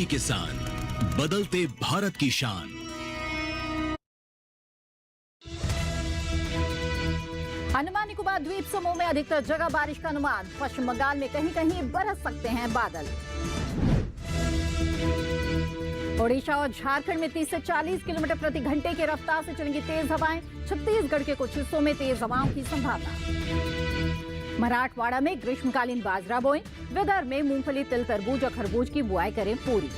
खेती किसान, बदलते भारत की शान। अंडमान निकोबार द्वीप समूह में अधिकतर जगह बारिश का अनुमान। पश्चिम बंगाल में कहीं कहीं बरस सकते हैं बादल। ओडिशा और झारखंड में 30 से 40 किलोमीटर प्रति घंटे की रफ्तार से चलेंगी तेज हवाएं। छत्तीसगढ़ के कुछ हिस्सों में तेज हवाओं की संभावना। मराठवाड़ा में ग्रीष्मकालीन बाजरा बोएं। विदर्भ में मूंगफली, तिल, तरबूज और खरबूज की बुआई करें पूरी।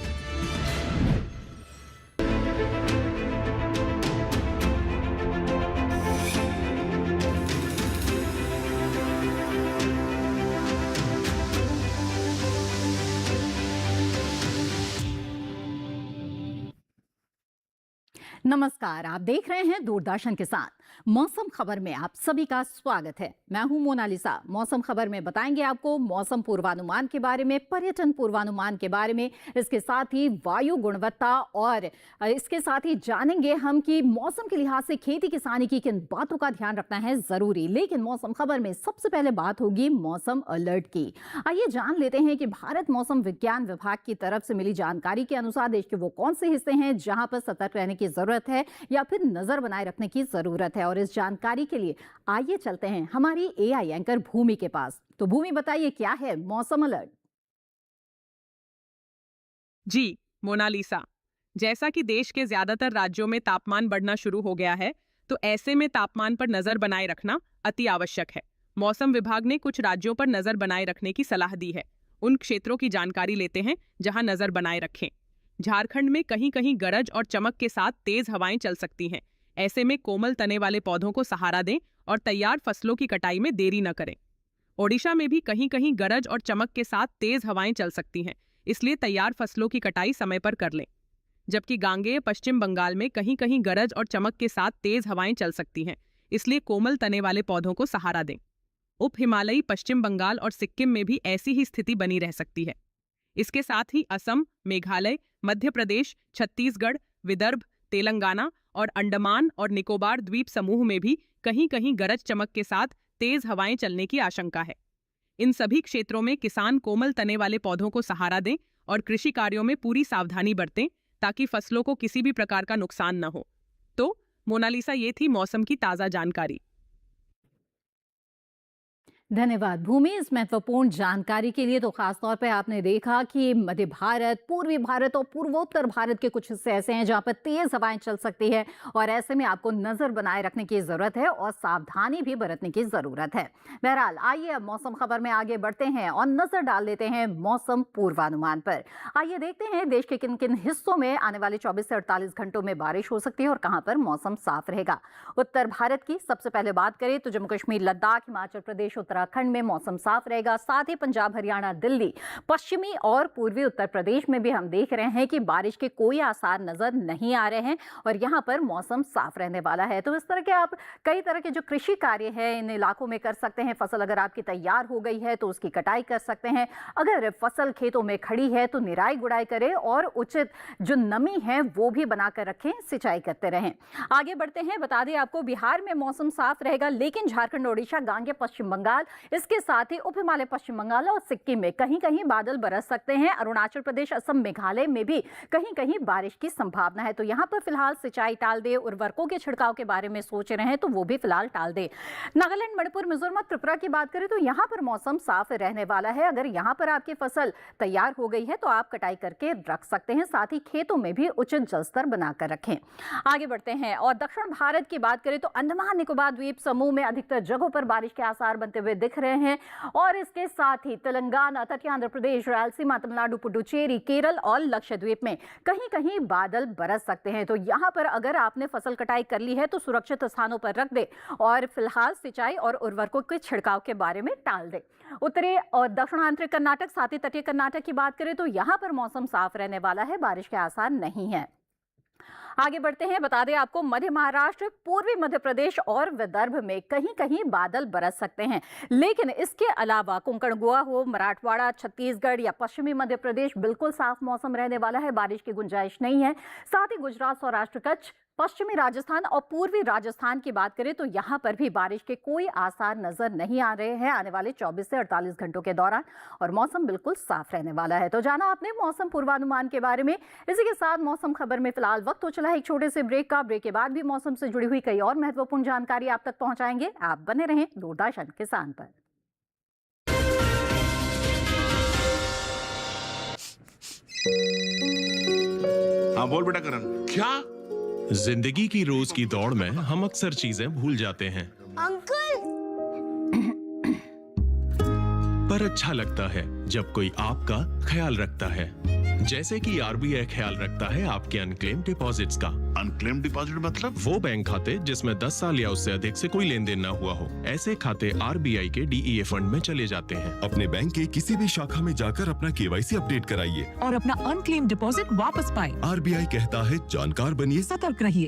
नमस्कार, आप देख रहे हैं दूरदर्शन किसान। मौसम खबर में आप सभी का स्वागत है। मैं हूं मोनालिसा। मौसम खबर में बताएंगे आपको मौसम पूर्वानुमान के बारे में, पर्यटन पूर्वानुमान के बारे में, इसके साथ ही वायु गुणवत्ता और इसके साथ ही जानेंगे हम कि मौसम के लिहाज से खेती किसानी की किन बातों का ध्यान रखना है जरूरी। लेकिन मौसम खबर में सबसे पहले बात होगी मौसम अलर्ट की। आइए जान लेते हैं कि भारत मौसम विज्ञान विभाग की तरफ से मिली जानकारी के अनुसार देश के वो कौन से हिस्से हैं जहां पर सतर्क रहने की जरूरत है या फिर नजर बनाए रखने की जरूरत है। और इस जानकारी के लिए आइए चलते हैं हमारी एआई एंकर भूमि के पास। तो भूमि, बताइए क्या है मौसम अलर्ट? जी मोनालिसा, जैसा कि देश के ज्यादातर राज्यों में तापमान बढ़ना शुरू हो गया है, तो ऐसे में तापमान पर नजर बनाए रखना अति आवश्यक है। मौसम विभाग ने कुछ राज्यों पर नजर बनाए रखने की सलाह दी है। उन क्षेत्रों की जानकारी लेते हैं जहां नजर बनाए रखें। झारखंड में कहीं कहीं गरज और चमक के साथ तेज हवाएं चल सकती हैं। ऐसे में कोमल तने वाले पौधों को सहारा दें और तैयार फसलों की कटाई में देरी न करें। ओडिशा में भी कहीं कहीं गरज और चमक के साथ तेज हवाएं चल सकती हैं, इसलिए तैयार फसलों की कटाई समय पर कर लें। जबकि गांगेय पश्चिम बंगाल में कहीं कहीं गरज और चमक के साथ तेज हवाएं चल सकती हैं, इसलिए कोमल तने वाले पौधों को सहारा दें। उप हिमालयी पश्चिम बंगाल और सिक्किम में भी ऐसी ही स्थिति बनी रह सकती है। इसके साथ ही असम, मेघालय, मध्य प्रदेश, छत्तीसगढ़, विदर्भ, तेलंगाना और अंडमान और निकोबार द्वीप समूह में भी कहीं कहीं गरज चमक के साथ तेज हवाएं चलने की आशंका है। इन सभी क्षेत्रों में किसान कोमल तने वाले पौधों को सहारा दें और कृषि कार्यों में पूरी सावधानी बरतें ताकि फसलों को किसी भी प्रकार का नुकसान न हो। तो मोनालिसा, ये थी मौसम की ताजा जानकारी। धन्यवाद भूमि, इस महत्वपूर्ण जानकारी के लिए। तो खासतौर पे आपने देखा कि मध्य भारत, पूर्वी भारत और पूर्वोत्तर भारत के कुछ हिस्से ऐसे हैं जहां पर तेज हवाएं चल सकती है और ऐसे में आपको नजर बनाए रखने की जरूरत है और सावधानी भी बरतने की जरूरत है। बहरहाल, आइए अब मौसम खबर में आगे बढ़ते हैं और नजर डाल लेते हैं मौसम पूर्वानुमान पर। आइए देखते हैं देश के किन किन हिस्सों में आने वाले 24 से 48 घंटों में बारिश हो सकती है और कहां पर मौसम साफ रहेगा। उत्तर भारत की सबसे पहले बात करें तो जम्मू कश्मीर, लद्दाख, हिमाचल प्रदेश, उत्तराखंड में मौसम साफ रहेगा। साथ ही पंजाब, हरियाणा, दिल्ली, पश्चिमी और पूर्वी उत्तर प्रदेश में भी हम देख रहे हैं कि बारिश के कोई आसार नजर नहीं आ रहे हैं और यहां पर मौसम साफ रहने वाला है। तो इस तरह के आप कई तरह के जो कृषि कार्य है इन इलाकों में कर सकते हैं। फसल अगर आपकी तैयार हो गई है तो उसकी कटाई कर सकते हैं। अगर फसल खेतों में खड़ी है तो निराई गुड़ाई करें और उचित जो नमी है वो भी बनाकर रखें, सिंचाई करते रहें। आगे बढ़ते हैं, बता दें आपको बिहार में मौसम साफ रहेगा, लेकिन झारखंड, ओडिशा, गांगेय पश्चिम बंगाल, इसके साथ ही उप हिमालय पश्चिम बंगाल और सिक्किम में कहीं कहीं बादल बरस सकते हैं। अरुणाचल प्रदेश, असम, मेघालय में भी कहीं कहीं बारिश की संभावना है। तो यहां पर फिलहाल सिंचाई टाल दे, उर्वरकों के छिड़काव के बारे में सोच रहे हैं तो वो भी फिलहाल टाल दे। नागालैंड, मणिपुर, मिजोरम, त्रिपुरा की बात करें तो यहां पर मौसम साफ रहने वाला है। अगर यहां पर आपकी फसल तैयार हो गई है तो आप कटाई करके रख सकते हैं। साथ ही खेतों में भी उचित जलस्तर बनाकर रखें। आगे बढ़ते हैं और दक्षिण भारत की बात करें तो अंडमान निकोबार द्वीप समूह में अधिकतर जगहों पर बारिश के आसार बनते हुए दिख रहे हैं और इसके साथ ही तेलंगाना, तटीय आंध्र प्रदेश, रायलसीमा, तमिलनाडु, पुडुचेरी, केरल और लक्षद्वीप में कहीं कहीं बादल बरस सकते हैं। तो यहां पर अगर आपने फसल कटाई कर ली है तो सुरक्षित स्थानों पर रख दे और फिलहाल सिंचाई और उर्वरकों के छिड़काव के बारे में टाल दे। उत्तरी और दक्षिणांतरिक कर्नाटक, साथ ही तटीय कर्नाटक की बात करें तो यहां पर मौसम साफ रहने वाला है, बारिश के आसार नहीं है। आगे बढ़ते हैं, बता दें आपको मध्य महाराष्ट्र, पूर्वी मध्य प्रदेश और विदर्भ में कहीं कहीं बादल बरस सकते हैं, लेकिन इसके अलावा कोंकण, गोवा हो, मराठवाड़ा, छत्तीसगढ़ या पश्चिमी मध्य प्रदेश बिल्कुल साफ मौसम रहने वाला है, बारिश की गुंजाइश नहीं है। साथ ही गुजरात, सौराष्ट्र, कच्छ, पश्चिमी राजस्थान और पूर्वी राजस्थान की बात करें तो यहां पर भी बारिश के कोई आसार नजर नहीं आ रहे हैं आने वाले 24 से 48 घंटों के दौरान, और मौसम बिल्कुल साफ रहने वाला है। तो जाना आपने मौसम पूर्वानुमान के बारे में। इसी के साथ मौसम खबर में फिलहाल वक्त हो चला है एक छोटे से ब्रेक का। ब्रेक के बाद भी मौसम से जुड़ी हुई कई और महत्वपूर्ण जानकारी आप तक पहुंचाएंगे। आप बने रहें दूरदर्शन किसान पर। हाँ बोल बेटा करण। क्या? जिंदगी की रोज की दौड़ में हम अक्सर चीजें भूल जाते हैं, अंकल। पर अच्छा लगता है जब कोई आपका ख्याल रखता है, जैसे कि आरबीआई ख्याल रखता है आपके अनक्लेम डिपॉजिट्स का। अनक्लेम डिपॉजिट मतलब? वो बैंक खाते जिसमें 10 साल या उससे अधिक से कोई लेन देन न हुआ हो, ऐसे खाते आरबीआई के डीईए फंड में चले जाते हैं। अपने बैंक के किसी भी शाखा में जाकर अपना केवाईसी अपडेट कराइए और अपना अनक्लेम डिपॉजिट वापस पाएं। आरबीआई कहता है जानकार बनिए, सतर्क रहिए।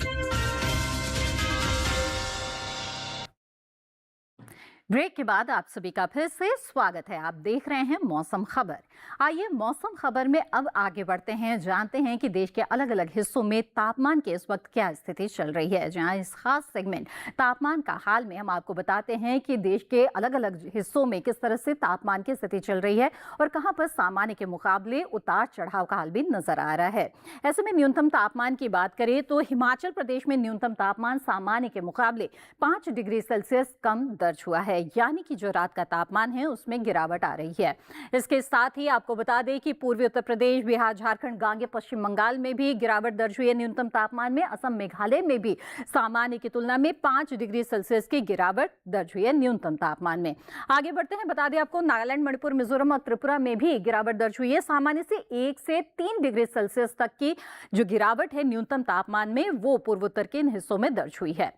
ब्रेक के बाद आप सभी का फिर से स्वागत है। आप देख रहे हैं मौसम खबर। आइए मौसम खबर में अब आगे बढ़ते हैं, जानते हैं कि देश के अलग अलग हिस्सों में तापमान की इस वक्त क्या स्थिति चल रही है। जहां इस खास सेगमेंट तापमान का हाल में हम आपको बताते हैं कि देश के अलग अलग हिस्सों में किस तरह से तापमान की स्थिति चल रही है और कहां पर सामान्य के मुकाबले उतार चढ़ाव का हाल भी नजर आ रहा है। ऐसे में न्यूनतम तापमान की बात करें तो हिमाचल प्रदेश में न्यूनतम तापमान सामान्य के मुकाबले 5 डिग्री सेल्सियस कम दर्ज हुआ है, यानी कि जो रात का तापमान है उसमें गिरावट आ रही है। इसके साथ ही आपको बता दें कि पूर्वी उत्तर प्रदेश, बिहार, झारखंड, गांगे, पश्चिम बंगाल में भी गिरावट दर्ज हुई है न्यूनतम तापमान में। असम, मेघालय में भी सामान्य की तुलना में 5 डिग्री सेल्सियस की गिरावट दर्ज हुई है न्यूनतम तापमान में। आगे बढ़ते हैं, बता दें आपको नागालैंड, मणिपुर, मिजोरम और त्रिपुरा में भी गिरावट दर्ज हुई है। सामान्य से 1 से 3 डिग्री सेल्सियस तक की जो गिरावट है न्यूनतम तापमान में वो पूर्वोत्तर के इन हिस्सों में दर्ज हुई है।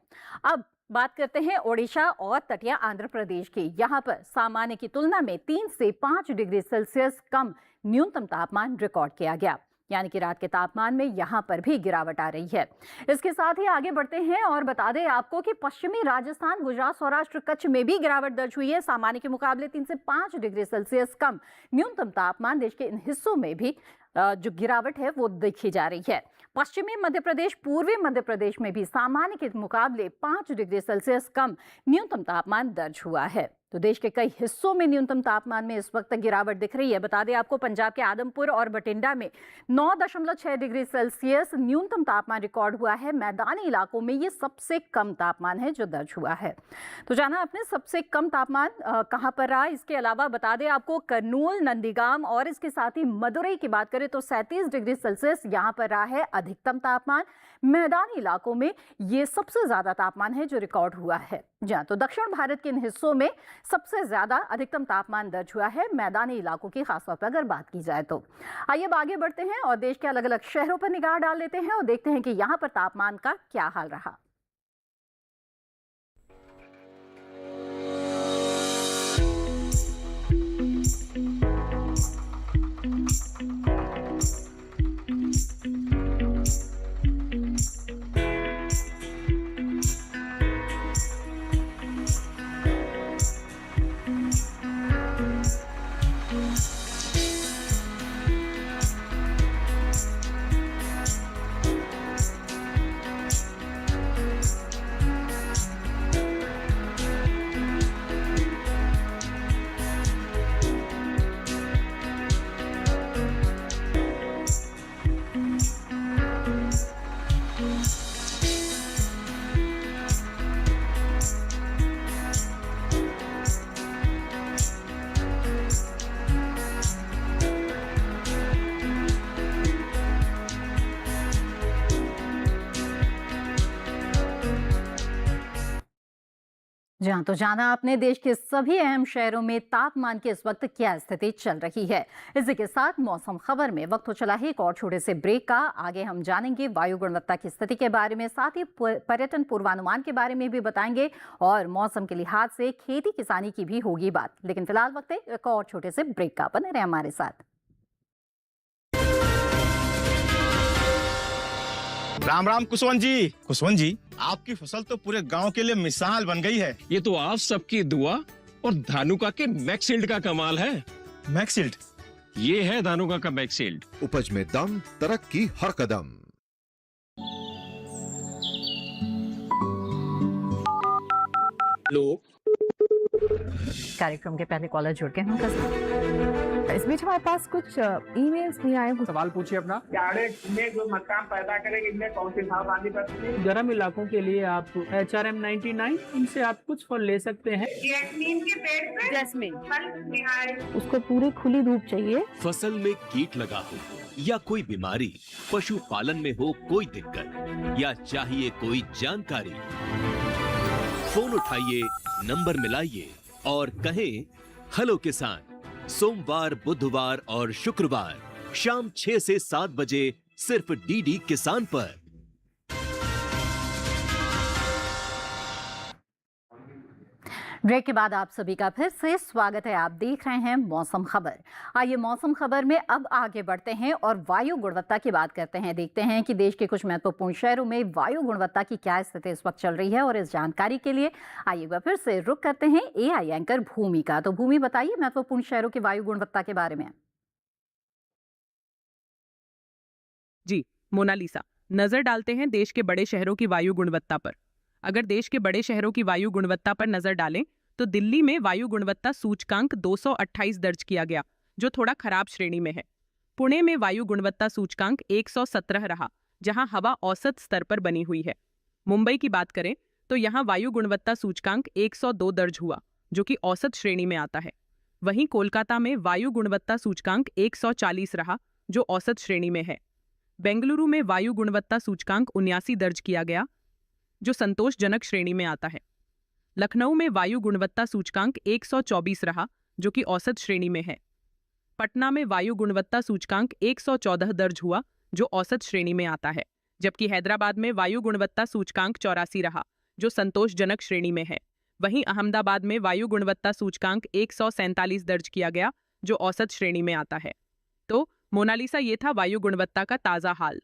अब बात करते हैं ओडिशा और तटीय आंध्र प्रदेश की। यहाँ पर सामान्य की तुलना में 3 से 5 डिग्री सेल्सियस कम न्यूनतम तापमान रिकॉर्ड किया गया, यानी कि रात के तापमान में यहाँ पर भी गिरावट आ रही है। इसके साथ ही आगे बढ़ते हैं और बता दें आपको कि पश्चिमी राजस्थान, गुजरात, सौराष्ट्र, कच्छ में भी गिरावट दर्ज हुई है। सामान्य के मुकाबले 3 से 5 डिग्री सेल्सियस कम न्यूनतम तापमान देश के इन हिस्सों में भी जो गिरावट है वो देखी जा रही है। पश्चिमी मध्य प्रदेश, पूर्वी मध्य प्रदेश में भी सामान्य के मुकाबले 5 डिग्री सेल्सियस कम न्यूनतम तापमान दर्ज हुआ है। तो देश के कई हिस्सों में न्यूनतम तापमान में इस वक्त गिरावट दिख रही है। बता दें आपको पंजाब के आदमपुर और बठिंडा में 9.6 डिग्री सेल्सियस न्यूनतम तापमान रिकॉर्ड हुआ है। मैदानी इलाकों में ये सबसे कम तापमान है जो दर्ज हुआ है। तो जाना आपने सबसे कम तापमान कहां पर रहा। इसके अलावा बता दें आपको कर्नूल, नंदीगाम और इसके साथ ही मदुरई की बात करें तो 37 डिग्री सेल्सियस यहाँ पर रहा है अधिकतम तापमान। मैदानी इलाकों में ये सबसे ज्यादा तापमान है जो रिकॉर्ड हुआ है। जहाँ तो दक्षिण भारत के इन हिस्सों में सबसे ज्यादा अधिकतम तापमान दर्ज हुआ है मैदानी इलाकों की, खासतौर पर अगर बात की जाए तो। आइए अब आगे बढ़ते हैं और देश के अलग अलग शहरों पर निगाह डाल लेते हैं और देखते हैं कि यहाँ पर तापमान का क्या हाल रहा। जहां तो जाना आपने देश के सभी अहम शहरों में तापमान की इस वक्त क्या स्थिति चल रही है। इसी के साथ मौसम खबर में वक्त हो चला है एक और छोटे से ब्रेक का। आगे हम जानेंगे वायु गुणवत्ता की स्थिति के बारे में, साथ ही पर्यटन पूर्वानुमान के बारे में भी बताएंगे और मौसम के लिहाज से खेती किसानी की भी होगी बात। लेकिन फिलहाल वक्त है एक और छोटे से ब्रेक का। बने रहे हमारे साथ। राम राम कुशवंत जी। कुशवंत जी, आपकी फसल तो पूरे गांव के लिए मिसाल बन गई है। ये तो आप सबकी दुआ और धानुका के मैक्सील्ड का कमाल है। मैक्सील्ड? ये है धानुका का मैक्सील्ड। उपज में दम, तरक्की हर कदम। कार्यक्रम के पहले कॉलर जुड़ के उनका इस बीच हमारे पास कुछ ईमेल्स भी आए हैं। सवाल पूछिए अपना। में जो मकान पैदा करेंगे इनमें कौन सी सावधानी बरतनी? गर्म इलाकों के लिए आप HRM 99 इनसे आप कुछ फल ले सकते हैं। जैस्मीन के पेड़ पे जैस्मीन फल उसको पूरी खुली धूप चाहिए। फसल में कीट लगा हो या कोई बीमारी, पशुपालन में हो कोई दिक्कत या चाहिए कोई जानकारी, फोन उठाइए, नंबर मिलाइए और कहें हेलो किसान। सोमवार, बुधवार और शुक्रवार शाम 6 से 7 बजे सिर्फ डीडी किसान पर। ब्रेक के बाद आप सभी का फिर से स्वागत है। आप देख रहे हैं मौसम खबर। आइए मौसम खबर में अब आगे बढ़ते हैं और वायु गुणवत्ता की बात करते हैं। देखते हैं कि देश के कुछ महत्वपूर्ण शहरों में वायु गुणवत्ता की क्या स्थिति इस वक्त चल रही है। और इस जानकारी के लिए आइए वह फिर से रुक करते हैं AI एंकर भूमि का। तो भूमि बताइए महत्वपूर्ण शहरों की वायु गुणवत्ता के बारे में। जी मोनालिसा, नजर डालते हैं देश के बड़े शहरों की वायु गुणवत्ता पर। अगर देश के बड़े शहरों की वायु गुणवत्ता पर नजर डालें तो दिल्ली में वायु गुणवत्ता सूचकांक 228 दर्ज किया गया, जो थोड़ा खराब श्रेणी में है। पुणे में वायु गुणवत्ता सूचकांक 117 रहा, जहां हवा औसत स्तर पर बनी हुई है। मुंबई की बात करें तो यहां वायु गुणवत्ता सूचकांक 102 दर्ज हुआ, जो कि औसत श्रेणी में आता है। वहीं कोलकाता में वायु गुणवत्ता सूचकांक 140 रहा, जो औसत श्रेणी में है। बेंगलुरु में वायु गुणवत्ता सूचकांक 79 दर्ज किया गया, जो संतोषजनक श्रेणी में आता है। लखनऊ में वायु गुणवत्ता सूचकांक 124 रहा, जो कि औसत श्रेणी में है। पटना में वायु गुणवत्ता सूचकांक 114 दर्ज हुआ, जो औसत श्रेणी में आता है, जबकि हैदराबाद में वायु गुणवत्ता सूचकांक 84 रहा, जो संतोषजनक श्रेणी में है। वहीं अहमदाबाद में वायु गुणवत्ता सूचकांक 147 दर्ज किया गया, जो औसत श्रेणी में आता है। तो मोनालिसा, ये था वायु गुणवत्ता का ताज़ा हाल।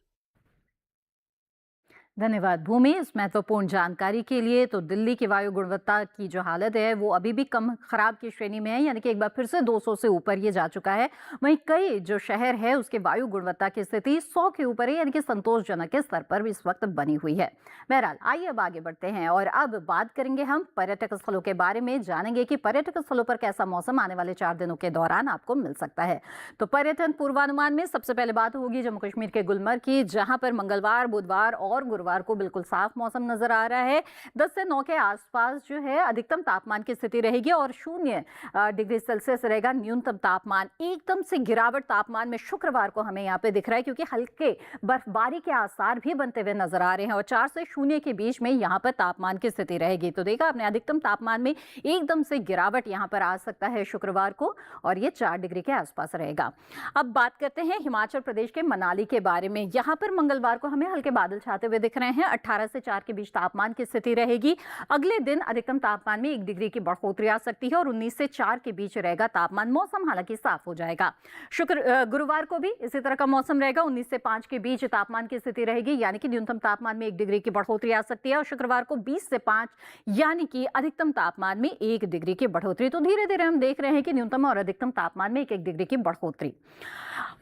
धन्यवाद भूमि इस महत्वपूर्ण जानकारी के लिए। तो दिल्ली की वायु गुणवत्ता की जो हालत है वो अभी भी कम खराब की श्रेणी में है, यानी कि एक बार फिर से 200 से ऊपर ये जा चुका है। वहीं कई जो शहर है उसके वायु गुणवत्ता की स्थिति 100 के ऊपर है, यानी कि संतोषजनक के स्तर पर भी इस वक्त बनी हुई है। बहरहाल आइए अब आगे बढ़ते हैं और अब बात करेंगे हम पर्यटक स्थलों के बारे में। जानेंगे कि पर्यटक स्थलों पर कैसा मौसम आने वाले 4 दिनों के दौरान आपको मिल सकता है। तो पर्यटन पूर्वानुमान में सबसे पहले बात होगी जम्मू कश्मीर के गुलमर्ग की, जहां पर मंगलवार, बुधवार और गुरुवार को बिल्कुल साफ मौसम नजर आ रहा है। 10 से 9 के आसपास जो है अधिकतम तापमान की स्थिति रहेगी और 0 डिग्री सेल्सियस रहेगा न्यूनतम तापमान। एकदम से गिरावट तापमान में शुक्रवार को हमें यहाँ पे दिख रहा है, क्योंकि हल्के बर्फबारी के आसार भी बनते हुए नजर आ रहे हैं और 4 से 0 के बीच में यहाँ पर तापमान की स्थिति रहेगी। तो देखा आपने, अधिकतम तापमान में एकदम से गिरावट यहाँ पर आ सकता है शुक्रवार को, और ये 4 डिग्री के आसपास रहेगा। अब बात करते हैं हिमाचल प्रदेश के मनाली के बारे में। यहाँ पर मंगलवार को हमें हल्के बादल छाते हुए दिख रहे हैं। 18 से 4 के बीच तापमान की स्थिति रहेगी। अगले दिन अधिकतम तापमान में 1 डिग्री की बढ़ोतरी आ सकती है और 19 से 4 के बीच रहेगा तापमान। मौसम हालांकि साफ हो जाएगा। गुरुवार को भी इसी तरह का मौसम रहेगा। 19 से 5 के बीच तापमान की स्थिति रहेगी, यानी कि न्यूनतम तापमान में 1 डिग्री की बढ़ोतरी आ सकती है। और शुक्रवार को 20 से 5 यानी कि अधिकतम तापमान में 1 डिग्री की बढ़ोतरी। तो धीरे धीरे हम देख रहे हैं कि न्यूनतम और अधिकतम तापमान में 1 डिग्री की बढ़ोतरी।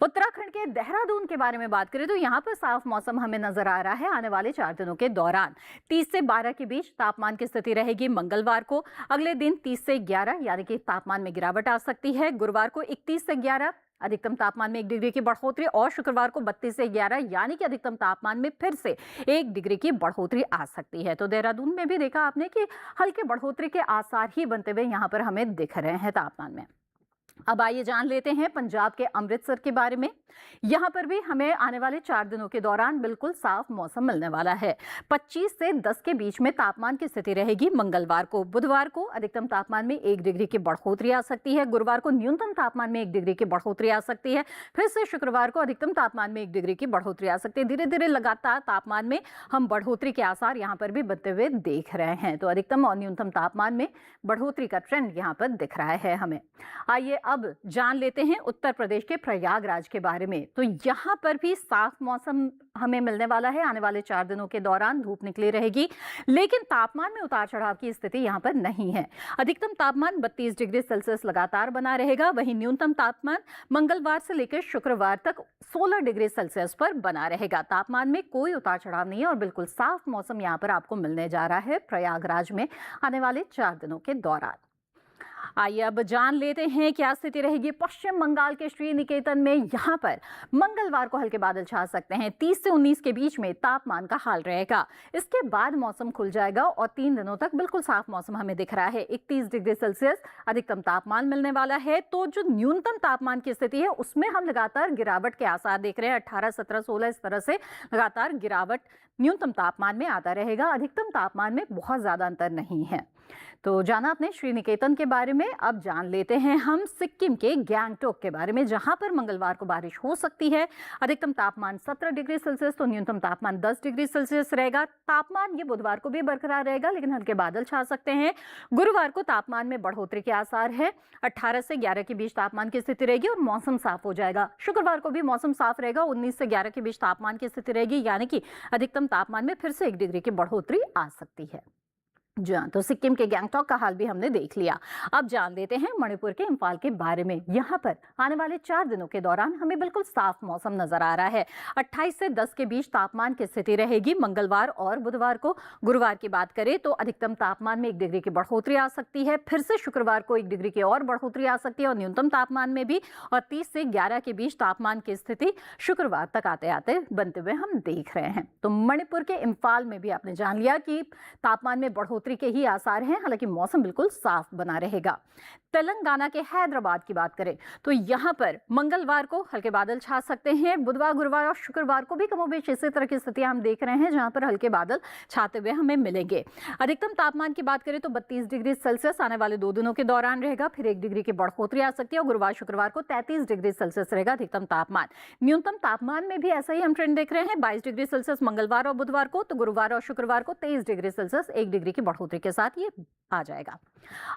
उत्तराखंड के देहरादून के बारे में बात करें तो यहाँ पर साफ मौसम हमें नजर आ रहा है आने वाले 4 दिनों के दौरान। 30 से 12 के बीच तापमान की स्थिति रहेगी मंगलवार को। अगले दिन 30 से 11 यानी कि तापमान में गिरावट आ सकती है। गुरुवार को 31 से 11 अधिकतम तापमान में 1 डिग्री की बढ़ोतरी और शुक्रवार को 32 से 11 यानी कि अधिकतम तापमान में फिर से 1 डिग्री की बढ़ोतरी आ सकती है। तो देहरादून में भी देखा आपने कि हल्के बढ़ोतरी के आसार ही बनते हुए यहाँ पर हमें दिख रहे हैं तापमान में। अब आइए जान लेते हैं पंजाब के अमृतसर के बारे में। यहाँ पर भी हमें आने वाले 4 दिनों के दौरान बिल्कुल साफ मौसम मिलने वाला है। 25 से 10 के बीच में तापमान की स्थिति रहेगी मंगलवार को। बुधवार को अधिकतम तापमान में 1 डिग्री की बढ़ोतरी आ सकती है। गुरुवार को न्यूनतम तापमान में 1 डिग्री की बढ़ोतरी आ सकती है। फिर से शुक्रवार को अधिकतम तापमान में 1 डिग्री की बढ़ोतरी आ सकती है। धीरे धीरे लगातार तापमान में हम बढ़ोतरी के आसार यहाँ पर भी बनते हुए देख रहे हैं। तो अधिकतम और न्यूनतम तापमान में बढ़ोतरी का ट्रेंड यहाँ पर दिख रहा है हमें। आइए अब जान लेते हैं उत्तर प्रदेश के प्रयागराज के बारे में। तो यहाँ पर भी साफ मौसम हमें मिलने वाला है। आने वाले 4 दिनों के दौरान धूप निकली रहेगी, लेकिन तापमान में उतार चढ़ाव की स्थिति यहाँ पर नहीं है। अधिकतम तापमान 32 डिग्री सेल्सियस लगातार बना रहेगा। वहीं न्यूनतम तापमान मंगलवार से लेकर शुक्रवार तक 16 डिग्री सेल्सियस पर बना रहेगा। तापमान में कोई उतार चढ़ाव नहीं है और बिल्कुल साफ मौसम यहाँ पर आपको मिलने जा रहा है प्रयागराज में आने वाले 4 दिनों के दौरान। आइए अब जान लेते हैं क्या स्थिति रहेगी पश्चिम बंगाल के श्री निकेतन में। यहाँ पर मंगलवार को हल्के बादल छा सकते हैं। 30 से 19 के बीच में तापमान का हाल रहेगा। इसके बाद मौसम खुल जाएगा और 3 दिनों तक बिल्कुल साफ मौसम हमें दिख रहा है। 31 डिग्री सेल्सियस अधिकतम तापमान मिलने वाला है। तो जो न्यूनतम तापमान की स्थिति है उसमें हम लगातार गिरावट के आसार देख रहे हैं। 18, 17, 16 इस तरह से लगातार गिरावट न्यूनतम तापमान में आता रहेगा। अधिकतम तापमान में बहुत ज्यादा अंतर नहीं है। तो जाना अपने श्री निकेतन के बारे में, अब जान लेते हैं हम सिक्किम के गैंगटोक के बारे में, जहां पर मंगलवार को बारिश हो सकती है। अधिकतम तापमान 17 डिग्री सेल्सियस तो न्यूनतम तापमान 10 डिग्री सेल्सियस रहेगा। तापमान ये बुधवार को भी बरकरार रहेगा, लेकिन हल्के बादल छा सकते हैं। गुरुवार को तापमान में बढ़ोतरी के आसार है। 18 से 11 के बीच तापमान की स्थिति रहेगी और मौसम साफ हो जाएगा। शुक्रवार को भी मौसम साफ रहेगा। 19 से 11 के बीच तापमान की स्थिति रहेगी, यानी कि अधिकतम तापमान में फिर से 1 डिग्री की बढ़ोतरी आ सकती है। जी हाँ, तो सिक्किम के गैंगटॉक का हाल भी हमने देख लिया। अब जान लेते हैं मणिपुर के इम्फाल के बारे में। यहाँ पर आने वाले 4 दिनों के दौरान हमें बिल्कुल साफ मौसम नजर आ रहा है। 28 से 10 के बीच तापमान की स्थिति रहेगी मंगलवार और बुधवार को। गुरुवार की बात करें तो अधिकतम तापमान में 1 डिग्री की बढ़ोतरी आ सकती है। फिर से शुक्रवार को 1 डिग्री की और बढ़ोतरी आ सकती है और न्यूनतम तापमान में भी। और 30 से 11 के बीच तापमान की स्थिति शुक्रवार तक आते आते बनते हुए हम देख रहे हैं। तो मणिपुर के इम्फाल में भी आपने जान लिया कि तापमान में बढ़ोतरी के ही आसार हैं, हालांकि मौसम बिल्कुल साफ बना रहेगा। तेलंगाना के हैदराबाद की बात करें तो यहां पर मंगलवार को हल्के बादल छा सकते हैं। बुधवार, गुरुवार और शुक्रवार को भी कमोबेश इसी तरह की स्थितियां हम देख रहे हैं, जहां पर हल्के बादल छाते हुए हमें मिलेंगे। अधिकतम तापमान की बात करें तो 32 डिग्री सेल्सियस आने वाले 2 दिनों के दौरान रहेगा। फिर 1 डिग्री की बढ़ोतरी आ सकती है और गुरुवार, शुक्रवार को 33 डिग्री सेल्सियस रहेगा अधिकतम तापमान। न्यूनतम तापमान में भी ऐसा ही हम ट्रेंड देख रहे हैं। 22 डिग्री सेल्सियस मंगलवार और बुधवार को, तो गुरुवार और शुक्रवार को 23 डिग्री सेल्सियस 1 डिग्री की बढ़ोतरी के साथ ये आ जाएगा।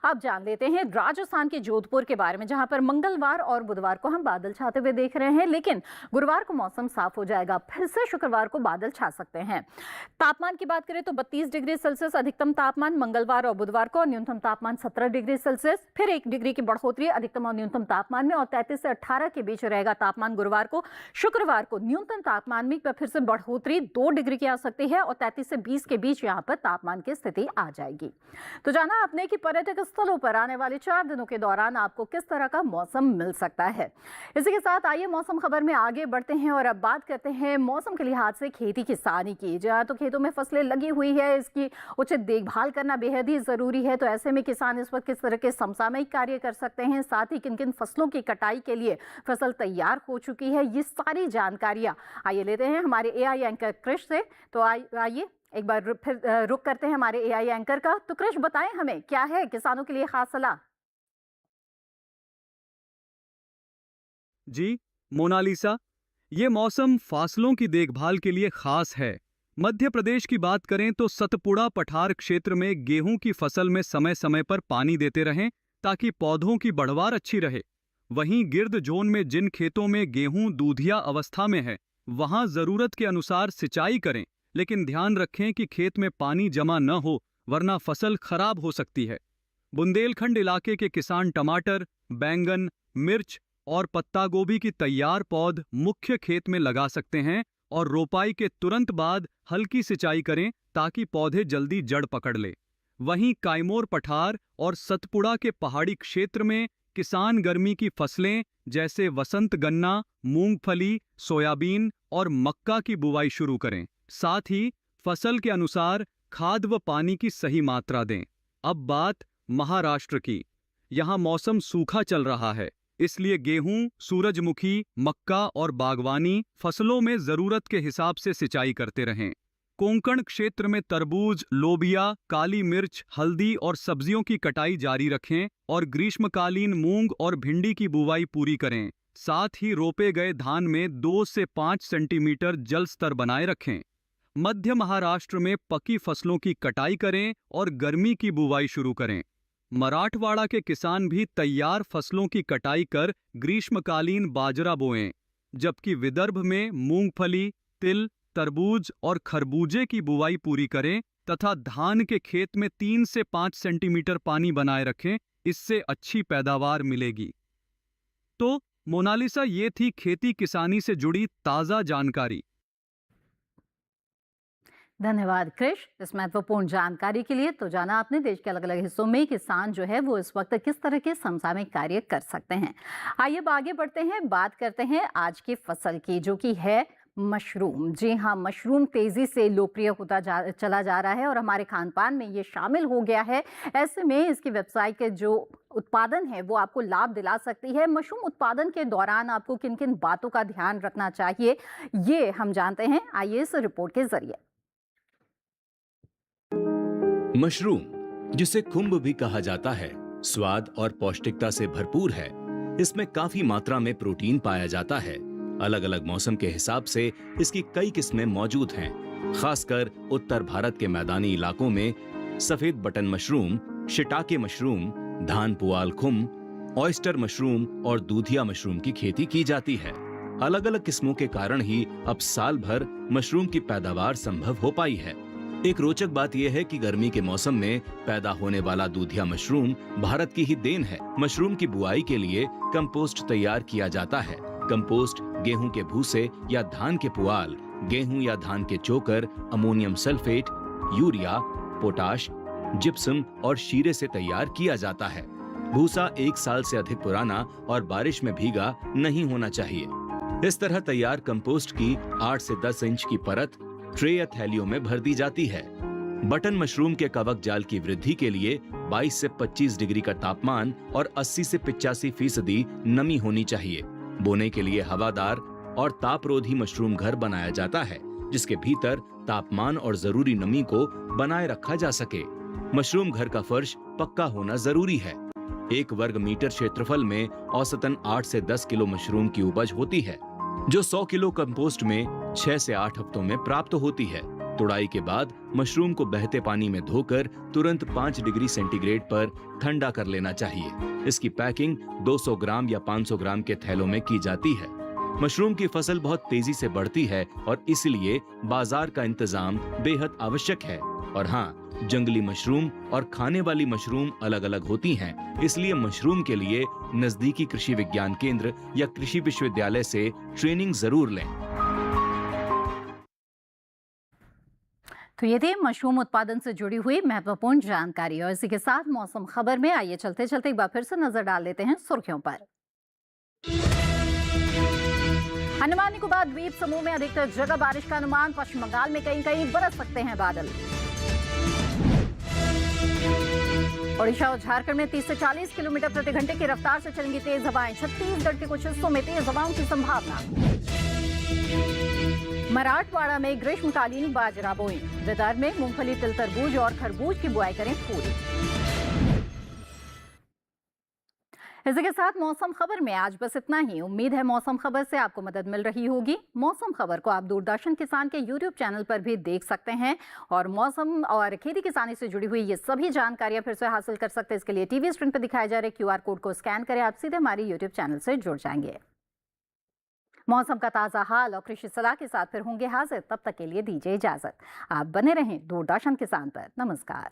अब जान लेते हैं राजस्थान के जोधपुर के बारे में, जहां पर मंगलवार और बुधवार को हम बादल छाते हुए देख रहे हैं, लेकिन गुरुवार को मौसम साफ हो जाएगा। फिर से शुक्रवार को बादल छा सकते हैं। तापमान की बात करें तो 32 डिग्री सेल्सियस अधिकतम तापमान मंगलवार और बुधवार को, न्यूनतम तापमान 17 डिग्री सेल्सियस। फिर 1 डिग्री की बढ़ोतरी अधिकतम और न्यूनतम तापमान में और 33 से 18 के बीच रहेगा तापमान गुरुवार को। शुक्रवार को न्यूनतम तापमान में फिर से बढ़ोतरी 2 डिग्री की आ सकती है और 33 से 20 के बीच यहाँ पर तापमान की स्थिति आ जाएगी। तो जाना आपने कि पर्यटक स्थलों पर आने वाले 4 दिनों के दौरान आपको किस तरह का मौसम मिल सकता है। इसी के साथ आइए मौसम खबर में आगे बढ़ते हैं और अब बात करते हैं मौसम के लिहाज से खेती किसानी की। जहाँ तो खेतों में फसलें लगी हुई है, इसकी उचित देखभाल करना बेहद ही जरूरी है। तो ऐसे में किसान इस वक्त किस तरह के समसामयिक कार्य कर सकते हैं, साथ ही किन किन फसलों की कटाई के लिए फसल तैयार हो चुकी है, ये सारी जानकारियां आइए लेते हैं हमारे एआई एंकर कृष से। तो आइए एक बार फिर रुक करते हैं हमारे एआई एंकर का। तो कृष, बताएं हमें क्या है किसानों के लिए खास सलाह। जी मोनालिसा, ये मौसम फासलों की देखभाल के लिए खास है। मध्य प्रदेश की बात करें तो सतपुड़ा पठार क्षेत्र में गेहूं की फसल में समय समय पर पानी देते रहें ताकि पौधों की बढ़वार अच्छी रहे। वहीं गिर्द जोन में जिन खेतों में गेहूं दूधिया अवस्था में है, वहां जरूरत के अनुसार सिंचाई करें, लेकिन ध्यान रखें कि खेत में पानी जमा न हो, वरना फसल खराब हो सकती है। बुंदेलखंड इलाके के किसान टमाटर, बैंगन, मिर्च और पत्ता गोभी की तैयार पौध मुख्य खेत में लगा सकते हैं और रोपाई के तुरंत बाद हल्की सिंचाई करें ताकि पौधे जल्दी जड़ पकड़ ले। वहीं कायमोर पठार और सतपुड़ा के पहाड़ी क्षेत्र में किसान गर्मी की फसलें जैसे वसंत गन्ना, मूंगफली, सोयाबीन और मक्का की बुवाई शुरू करें। साथ ही फसल के अनुसार खाद व पानी की सही मात्रा दें। अब बात महाराष्ट्र की। यहाँ मौसम सूखा चल रहा है, इसलिए गेहूं, सूरजमुखी, मक्का और बागवानी फसलों में जरूरत के हिसाब से सिंचाई करते रहें। कोंकण क्षेत्र में तरबूज, लोबिया, काली मिर्च, हल्दी और सब्जियों की कटाई जारी रखें और ग्रीष्मकालीन मूंग और भिंडी की बुवाई पूरी करें। साथ ही रोपे गए धान में 2 से 5 सेंटीमीटर जल स्तर बनाए रखें। मध्य महाराष्ट्र में पकी फसलों की कटाई करें और गर्मी की बुवाई शुरू करें। मराठवाड़ा के किसान भी तैयार फसलों की कटाई कर ग्रीष्मकालीन बाजरा बोएं, जबकि विदर्भ में मूंगफली, तिल, तरबूज और खरबूजे की बुवाई पूरी करें तथा धान के खेत में 3 से 5 सेंटीमीटर पानी बनाए रखें। इससे अच्छी पैदावार मिलेगी। तो मोनालिसा, ये थी खेती किसानी से जुड़ी ताज़ा जानकारी। धन्यवाद कृष, इस महत्वपूर्ण जानकारी के लिए। तो जाना आपने देश के अलग अलग हिस्सों में किसान जो है वो इस वक्त किस तरह के समसामयिक कार्य कर सकते हैं। आइए अब आगे बढ़ते हैं, बात करते हैं आज की फसल की, जो कि है मशरूम। जी हाँ, मशरूम तेजी से लोकप्रिय होता चला जा रहा है और हमारे खान पान में ये शामिल हो गया है। ऐसे में इसकी वेबसाइट के जो उत्पादन है वो आपको लाभ दिला सकती है। मशरूम उत्पादन के दौरान आपको किन किन बातों का ध्यान रखना चाहिए, ये हम जानते हैं, आइए इस रिपोर्ट के जरिए। मशरूम, जिसे खुम्ब भी कहा जाता है, स्वाद और पौष्टिकता से भरपूर है। इसमें काफी मात्रा में प्रोटीन पाया जाता है। अलग अलग मौसम के हिसाब से इसकी कई किस्में मौजूद हैं। खासकर उत्तर भारत के मैदानी इलाकों में सफेद बटन मशरूम, शिटाके मशरूम, धान पुआल खुम्ब, ऑयस्टर मशरूम और दूधिया मशरूम की खेती की जाती है। अलग अलग किस्मों के कारण ही अब साल भर मशरूम की पैदावार संभव हो पाई है। एक रोचक बात यह है कि गर्मी के मौसम में पैदा होने वाला दूधिया मशरूम भारत की ही देन है। मशरूम की बुआई के लिए कंपोस्ट तैयार किया जाता है। कंपोस्ट गेहूं के भूसे या धान के पुआल, गेहूं या धान के चोकर, ammonium sulphate, urea, potash, gypsum और शीरे से तैयार किया जाता है। भूसा 1 साल से अधिक पुराना और बारिश में भीगा नहीं होना चाहिए। इस तरह तैयार कंपोस्ट की 8 से 10 इंच की परत ट्रे या थैलियों में भर दी जाती है। बटन मशरूम के कवक जाल की वृद्धि के लिए 22 से 25 डिग्री का तापमान और 80 से 85% नमी होनी चाहिए। बोने के लिए हवादार और तापरोधी मशरूम घर बनाया जाता है, जिसके भीतर तापमान और जरूरी नमी को बनाए रखा जा सके। मशरूम घर का फर्श पक्का होना जरूरी है। 1 वर्ग मीटर क्षेत्रफल में औसतन 8 से 10 किलो मशरूम की उपज होती है, जो 100 किलो कंपोस्ट में 6 से 8 हफ्तों में प्राप्त होती है। तुड़ाई के बाद मशरूम को बहते पानी में धोकर तुरंत 5 डिग्री सेंटीग्रेड पर ठंडा कर लेना चाहिए। इसकी पैकिंग 200 ग्राम या 500 ग्राम के थैलों में की जाती है। मशरूम की फसल बहुत तेजी से बढ़ती है और इसलिए बाजार का इंतजाम बेहद आवश्यक है। और हाँ, जंगली मशरूम और खाने वाली मशरूम अलग अलग होती हैं, इसलिए मशरूम के लिए नजदीकी कृषि विज्ञान केंद्र या कृषि विश्वविद्यालय से ट्रेनिंग जरूर लें। तो ये थी मशरूम उत्पादन से जुड़ी हुई महत्वपूर्ण जानकारी। और इसी के साथ मौसम खबर में आइए चलते चलते एक बार फिर से नजर डाल लेते हैं सुर्खियों पर। अंडमान निकोबार द्वीप समूह में अधिकतर जगह बारिश का अनुमान। पश्चिम बंगाल में कहीं कहीं बरस सकते हैं बादल। ओडिशा और झारखंड में 30 से 40 किलोमीटर प्रति घंटे की रफ्तार से चलेंगी तेज हवाएं। छत्तीसगढ़ के कुछ हिस्सों में तेज हवाओं की संभावना। मराठवाड़ा में ग्रीष्मकालीन बाजरा बोएं। विदर्भ में मूंगफली, तिल, तरबूज और खरबूज की बुआई करें पूरी। इसी के साथ मौसम खबर में आज बस इतना ही। उम्मीद है मौसम खबर से आपको मदद मिल रही होगी। मौसम खबर को आप दूरदर्शन किसान के YouTube चैनल पर भी देख सकते हैं और मौसम और खेती किसानी से जुड़ी हुई ये सभी जानकारियां फिर से हासिल कर सकते हैं। इसके लिए टीवी स्क्रीन पर दिखाए जा रहे QR कोड को स्कैन करें, आप सीधे हमारे YouTube चैनल से जुड़ जाएंगे। मौसम का ताज़ा हाल और कृषि सलाह के साथ फिर होंगे हाजिर। तब तक के लिए दीजिए इजाजत। आप बने रहें दूरदर्शन किसान पर। नमस्कार।